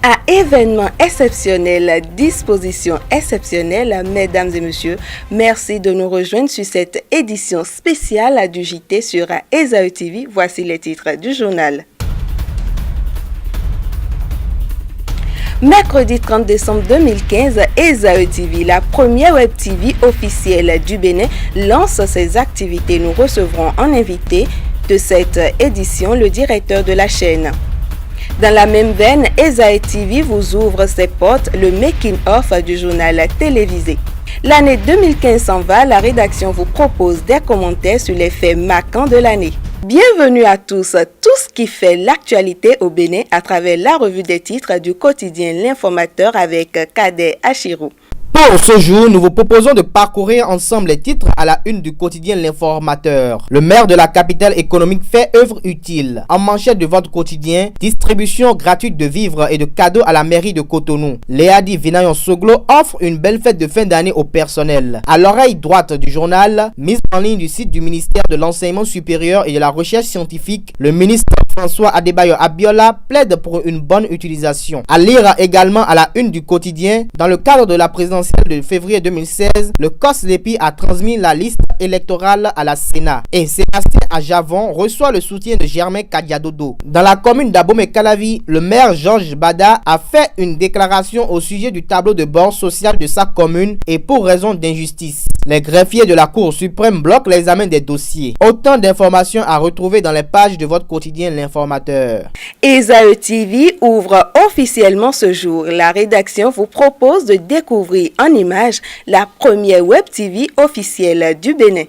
À événement exceptionnel, disposition exceptionnelle, mesdames et messieurs, merci de nous rejoindre sur cette édition spéciale du JT sur Esaü TV. Voici les titres du journal. Mercredi 30 décembre 2015, Esaü TV, la première web TV officielle du Bénin, lance ses activités. Nous recevrons en invité de cette édition le directeur de la chaîne. Dans la même veine, Esaü TV vous ouvre ses portes, le making-of du journal télévisé. L'année 2015 s'en va, la rédaction vous propose des commentaires sur les faits marquants de l'année. Bienvenue à tous, tout ce qui fait l'actualité au Bénin à travers la revue des titres du quotidien L'Informateur avec Kader Achirou. Pour ce jour, nous vous proposons de parcourir ensemble les titres à la une du quotidien L'Informateur. Le maire de la capitale économique fait œuvre utile. En manchette de votre quotidien, distribution gratuite de vivres et de cadeaux à la mairie de Cotonou. Léadi Vinayon Soglo offre une belle fête de fin d'année au personnel. À l'oreille droite du journal, mise en ligne du site du ministère de l'Enseignement supérieur et de la Recherche scientifique, le ministre François Adebayo Abiola plaide pour une bonne utilisation. À lire également à la une du quotidien, dans le cadre de la présidentielle de février 2016, le COSLEPI a transmis la liste électorale à la Sénat et Sébastien Ajavon reçoit le soutien de Germain Kadiadodo. Dans la commune d'Abomey-Calavi, le maire Georges Bada a fait une déclaration au sujet du tableau de bord social de sa commune et pour raison d'injustice. Les greffiers de la Cour suprême bloquent l'examen des dossiers. Autant d'informations à retrouver dans les pages de votre quotidien L'Informateur. Esaü TV ouvre officiellement ce jour. La rédaction vous propose de découvrir en images la première web TV officielle du Bénin.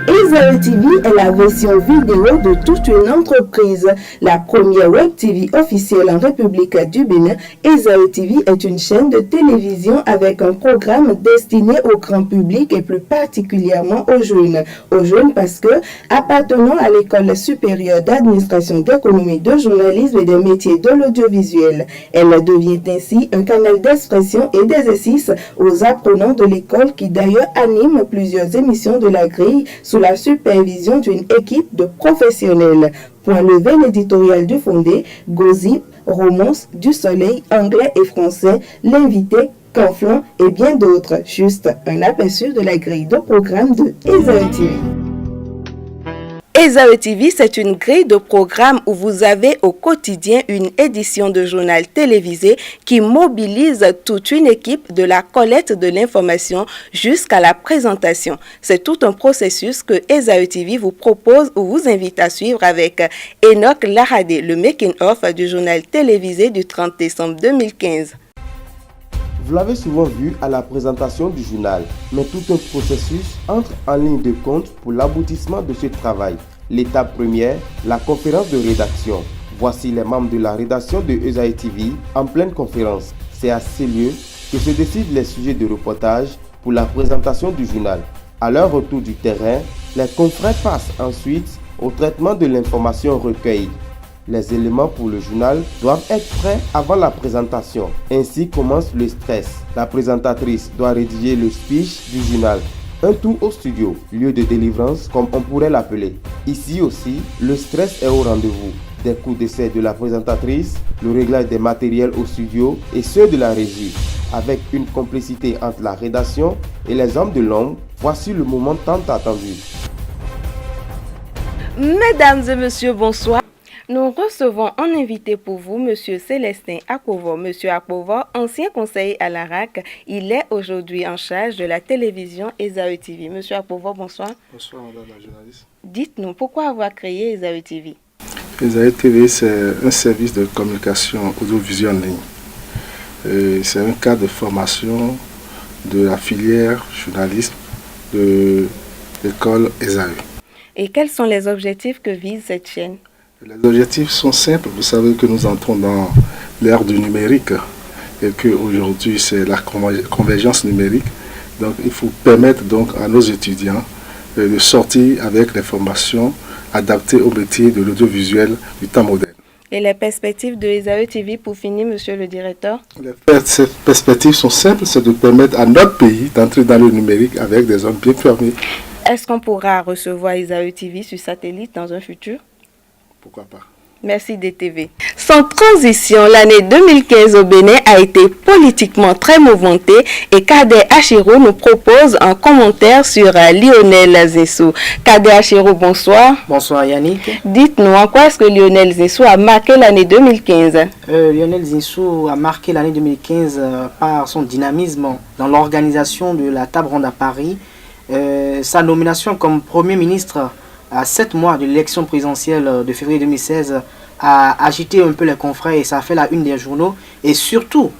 Esaü TV est la version vidéo de toute une entreprise. La première web TV officielle en République du Bénin, Esaü TV est une chaîne de télévision avec un programme destiné au grand public et plus particulièrement aux jeunes. Aux jeunes parce que, appartenant à l'école supérieure d'administration d'économie, de journalisme et des métiers de l'audiovisuel, elle devient ainsi un canal d'expression et d'exercice aux apprenants de l'école qui d'ailleurs anime plusieurs émissions de la grille sous la supervision d'une équipe de professionnels. Point levé l'éditorial du Fondé, Gossip, Romance, du Soleil, anglais et français, l'invité, Canflon et bien d'autres. Juste un aperçu de la grille de programme de Esaü TV. Esaü TV, c'est une grille de programme où vous avez au quotidien une édition de journal télévisé qui mobilise toute une équipe de la collecte de l'information jusqu'à la présentation. C'est tout un processus que Esaü TV vous propose ou vous invite à suivre avec Enoch Lahadé, le making-of du journal télévisé du 30 décembre 2015. Vous l'avez souvent vu à la présentation du journal, mais tout un processus entre en ligne de compte pour l'aboutissement de ce travail. L'étape première, la conférence de rédaction. Voici les membres de la rédaction de Esaü TV en pleine conférence. C'est à ces lieux que se décident les sujets de reportage pour la présentation du journal. À leur retour du terrain, les confrères passent ensuite au traitement de l'information recueillie. Les éléments pour le journal doivent être prêts avant la présentation. Ainsi commence le stress. La présentatrice doit rédiger le speech du journal. Un tour au studio, lieu de délivrance comme on pourrait l'appeler. Ici aussi, le stress est au rendez-vous. Des coups d'essai de la présentatrice, le réglage des matériels au studio et ceux de la régie. Avec une complicité entre la rédaction et les hommes de l'ombre, voici le moment tant attendu. Mesdames et messieurs, bonsoir. Nous recevons en invité pour vous M. Célestin Akovo. M. Akovo, ancien conseiller à l'ARAC, il est aujourd'hui en charge de la télévision Esaü TV. M. Akovo, bonsoir. Bonsoir, madame la journaliste. Dites-nous, pourquoi avoir créé Esaü TV? Esaü TV, c'est un service de communication audiovisuelle en ligne. C'est un cadre de formation de la filière journalisme de l'école Esaü. Et quels sont les objectifs que vise cette chaîne? Les objectifs sont simples. Vous savez que nous entrons dans l'ère du numérique et qu'aujourd'hui c'est la convergence numérique. Donc il faut permettre donc à nos étudiants de sortir avec des formations adaptées au métier de l'audiovisuel du temps moderne. Et les perspectives de Esaü TV pour finir, monsieur le directeur? Les perspectives sont simples, c'est de permettre à notre pays d'entrer dans le numérique avec des hommes bien formés. Est-ce qu'on pourra recevoir Esaü TV sur satellite dans un futur? Pourquoi pas? Merci DTV. Sans transition, l'année 2015 au Bénin a été politiquement très mouvementée et Kader Achiro nous propose un commentaire sur Lionel Zinsou. Kader Achiro, bonsoir. Bonsoir Yannick. Dites-nous en quoi est-ce que Lionel Zinsou a marqué l'année 2015? Lionel Zinsou a marqué l'année 2015 par son dynamisme dans l'organisation de la table ronde à Paris. Sa nomination comme Premier ministre à 7 mois de l'élection présidentielle de février 2016 a agité un peu les confrères et ça a fait la une des journaux. Et surtout,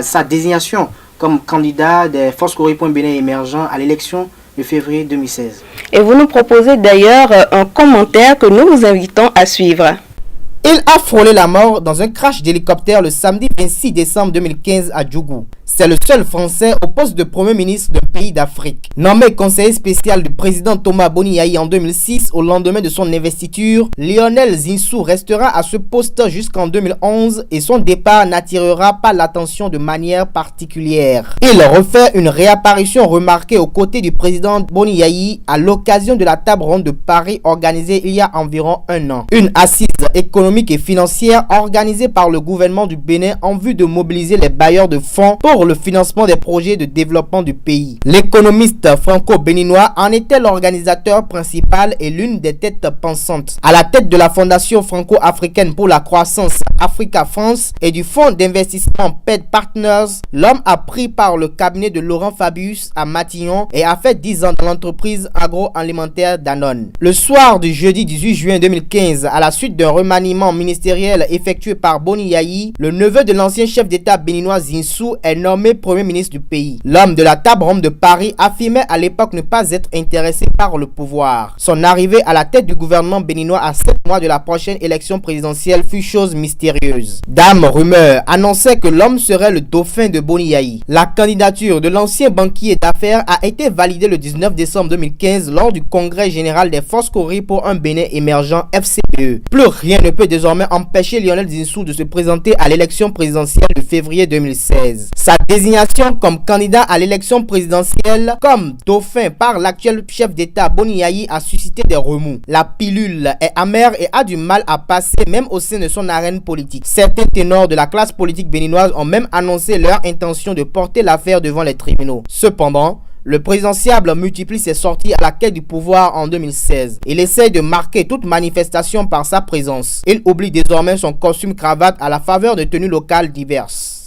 sa désignation comme candidat des Forces Corée Bénin émergents à l'élection de février 2016. Et vous nous proposez d'ailleurs un commentaire que nous vous invitons à suivre. Il a frôlé la mort dans un crash d'hélicoptère le samedi 26 décembre 2015 à Djougou. C'est le seul Français au poste de Premier ministre d'un pays d'Afrique. Nommé conseiller spécial du président Thomas Boni-Yayi en 2006 au lendemain de son investiture, Lionel Zinsou restera à ce poste jusqu'en 2011 et son départ n'attirera pas l'attention de manière particulière. Il refait une réapparition remarquée aux côtés du président Boni-Yayi à l'occasion de la table ronde de Paris organisée il y a environ un an. Une assise économique et financière organisée par le gouvernement du Bénin en vue de mobiliser les bailleurs de fonds pour le financement des projets de développement du pays. L'économiste franco-béninois en était l'organisateur principal et l'une des têtes pensantes. À la tête de la Fondation franco-africaine pour la croissance Africa France et du fonds d'investissement PED Partners, l'homme a pris part le cabinet de Laurent Fabius à Matignon et a fait 10 ans dans l'entreprise agroalimentaire Danone. Le soir du jeudi 18 juin 2015, à la suite d'un remaniement ministériel effectué par Boni-Yayi, le neveu de l'ancien chef d'État béninois Zinsou est nommé Premier ministre du pays. L'homme de la table ronde de Paris affirmait à l'époque ne pas être intéressé par le pouvoir. Son arrivée à la tête du gouvernement béninois à 7 mois de la prochaine élection présidentielle fut chose mystérieuse. Dame Rumeur annonçait que l'homme serait le dauphin de Boni-Yayi. La candidature de l'ancien banquier d'affaires a été validée le 19 décembre 2015 lors du congrès général des Forces Corée pour un Bénin émergent FCBE. Plus rien ne peut désormais empêcher Lionel Zinsou de se présenter à l'élection présidentielle de février 2016. Sa désignation comme candidat à l'élection présidentielle comme dauphin par l'actuel chef d'État Boni-Yayi a suscité des remous. La pilule est amère et a du mal à passer même au sein de son arène politique. Certains ténors de la classe politique béninoise ont même annoncé leur intention de porter l'affaire devant les tribunaux. Cependant, le présidentiable multiplie ses sorties à la quête du pouvoir en 2016. Il essaie de marquer toute manifestation par sa présence. Il oublie désormais son costume cravate à la faveur de tenues locales diverses.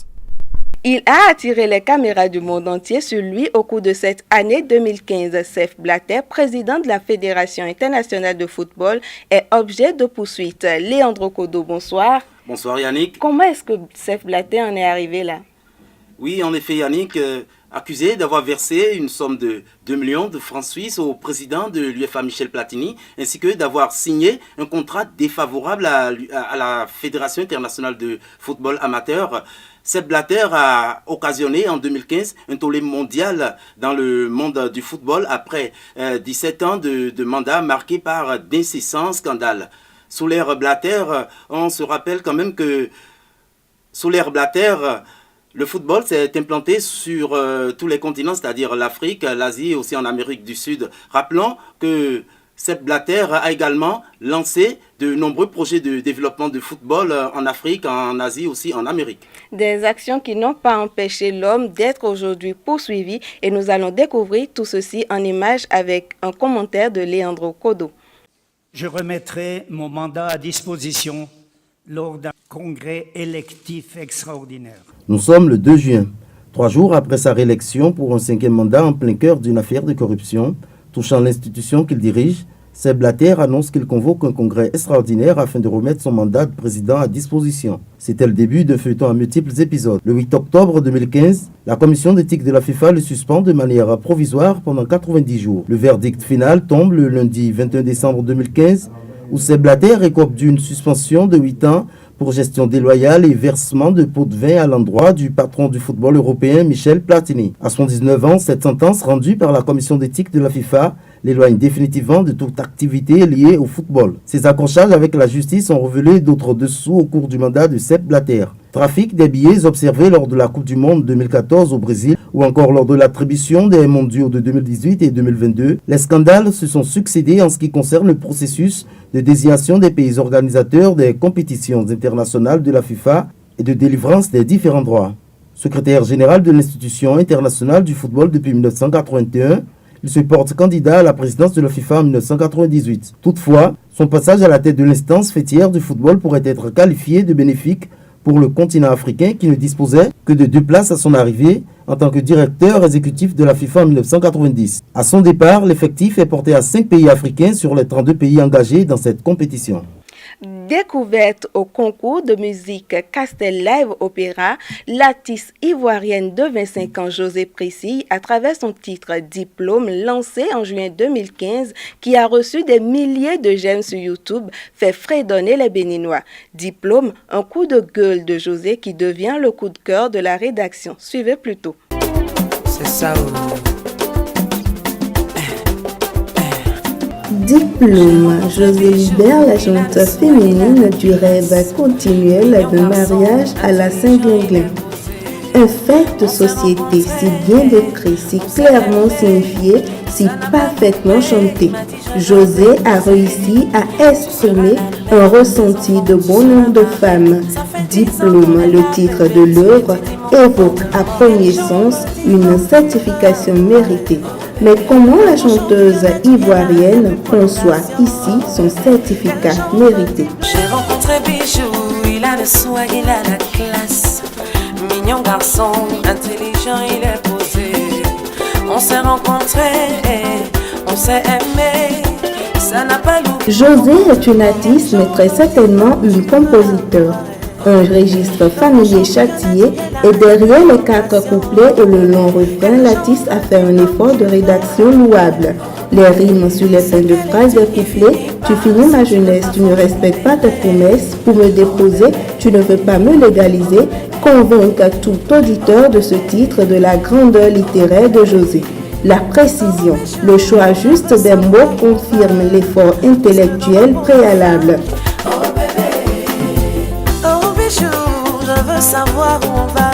Il a attiré les caméras du monde entier sur lui au cours de cette année 2015. Sepp Blatter, président de la Fédération internationale de football, est objet de poursuite. Léandro Kodo, bonsoir. Bonsoir Yannick. Comment est-ce que Sepp Blatter en est arrivé là? Oui, en effet Yannick, accusé d'avoir versé une somme de 2 millions de francs suisses au président de l'UEFA Michel Platini, ainsi que d'avoir signé un contrat défavorable à la Fédération internationale de football amateur. Sepp Blatter a occasionné en 2015 un tollé mondial dans le monde du football après 17 ans de mandat marqué par d'incessants scandales. Sous l'ère Blatter, on se rappelle quand même que sous l'ère Blatter, le football s'est implanté sur tous les continents, c'est-à-dire l'Afrique, l'Asie et aussi en Amérique du Sud. Rappelons que Sepp Blatter a également lancé de nombreux projets de développement de football en Afrique, en Asie, aussi en Amérique. Des actions qui n'ont pas empêché l'homme d'être aujourd'hui poursuivi et nous allons découvrir tout ceci en images avec un commentaire de Léandro Kodo. Je remettrai mon mandat à disposition lors d'un congrès électif extraordinaire. Nous sommes le 2 juin, 3 jours après sa réélection pour un 5e mandat en plein cœur d'une affaire de corruption touchant l'institution qu'il dirige. Sepp Blatter annonce qu'il convoque un congrès extraordinaire afin de remettre son mandat de président à disposition. C'était le début d'un feuilleton à multiples épisodes. Le 8 octobre 2015, la commission d'éthique de la FIFA le suspend de manière provisoire pendant 90 jours. Le verdict final tombe le lundi 21 décembre 2015 où Sepp Blatter écope d'une suspension de 8 ans pour gestion déloyale et versement de pots de vin à l'endroit du patron du football européen Michel Platini. À son 19 ans, cette sentence rendue par la commission d'éthique de la FIFA l'éloigne définitivement de toute activité liée au football. Ces accrochages avec la justice ont révélé d'autres dessous au cours du mandat de Sepp Blatter. Trafic des billets observés lors de la Coupe du Monde 2014 au Brésil ou encore lors de l'attribution des mondiaux de 2018 et 2022, les scandales se sont succédés en ce qui concerne le processus de désignation des pays organisateurs des compétitions internationales de la FIFA et de délivrance des différents droits. Secrétaire général de l'Institution internationale du football depuis 1981, il se porte candidat à la présidence de la FIFA en 1998. Toutefois, son passage à la tête de l'instance fêtière du football pourrait être qualifié de bénéfique pour le continent africain qui ne disposait que de 2 places à son arrivée en tant que directeur exécutif de la FIFA en 1990. À son départ, l'effectif est porté à 5 pays africains sur les 32 pays engagés dans cette compétition. Découverte au concours de musique Castel Live Opéra, l'artiste ivoirienne de 25 ans José Précy, à travers son titre Diplôme, lancé en juin 2015, qui a reçu des milliers de j'aime sur YouTube, fait fredonner les Béninois. Diplôme, un coup de gueule de José qui devient le coup de cœur de la rédaction. Suivez plutôt. C'est ça. Diplôme, José libère la chanteuse féminine du rêve continuel de mariage à la Saint-Glinglin. Un fait de société si bien décrit, si clairement signifié, si parfaitement chanté. José a réussi à exprimer un ressenti de bon nombre de femmes. Diplôme, le titre de l'œuvre, évoque à premier sens une certification méritée. Mais comment la chanteuse ivoirienne conçoit ici son certificat mérité? J'ai rencontré Bijou, il a le swag, il a la classe. Mignon garçon, intelligent, il est posé. On s'est rencontrés, on s'est aimé, ça n'a pas loupé. José est une artiste, mais très certainement une compositeur. Un registre familier châtié et derrière les 4 couplets et le long refrain, l'artiste a fait un effort de rédaction louable. Les rimes sur les fins de phrases des couplets, tu finis ma jeunesse, tu ne respectes pas tes promesses, pour me déposer, tu ne veux pas me légaliser, convainc tout auditeur de ce titre de la grandeur littéraire de José. La précision, le choix juste des mots confirme l'effort intellectuel préalable. Je veux savoir où on va,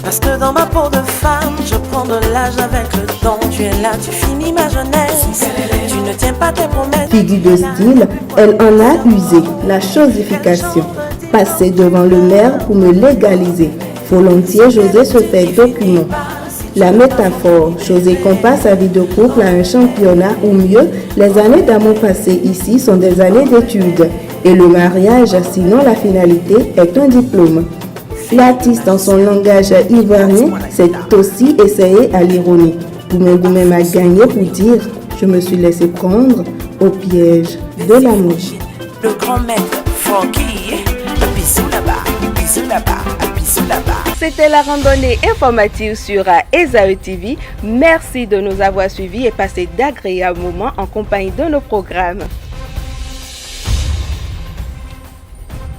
parce que dans ma peau de femme, je prends de l'âge avec le temps. Tu es là, tu finis ma jeunesse, tu ne tiens pas tes promesses. Figure de style, elle en a usé, la chosification. Passer devant le maire pour me légaliser. Volontiers, José se fait document. La métaphore, José compare sa vie de couple à un championnat ou mieux, les années d'amour passées ici sont des années d'études. Et le mariage, sinon la finalité, est un diplôme. L'artiste, dans son langage ivoirien, s'est aussi essayé à l'ironie. Goumé m'a gagné pour dire « Je me suis laissé prendre au piège de l'amour ». Le grand maître Francky, un bisou là-bas, un bisou là-bas, un bisou là-bas. C'était la randonnée informative sur ESAE TV. Merci de nous avoir suivis et passé d'agréables moments en compagnie de nos programmes.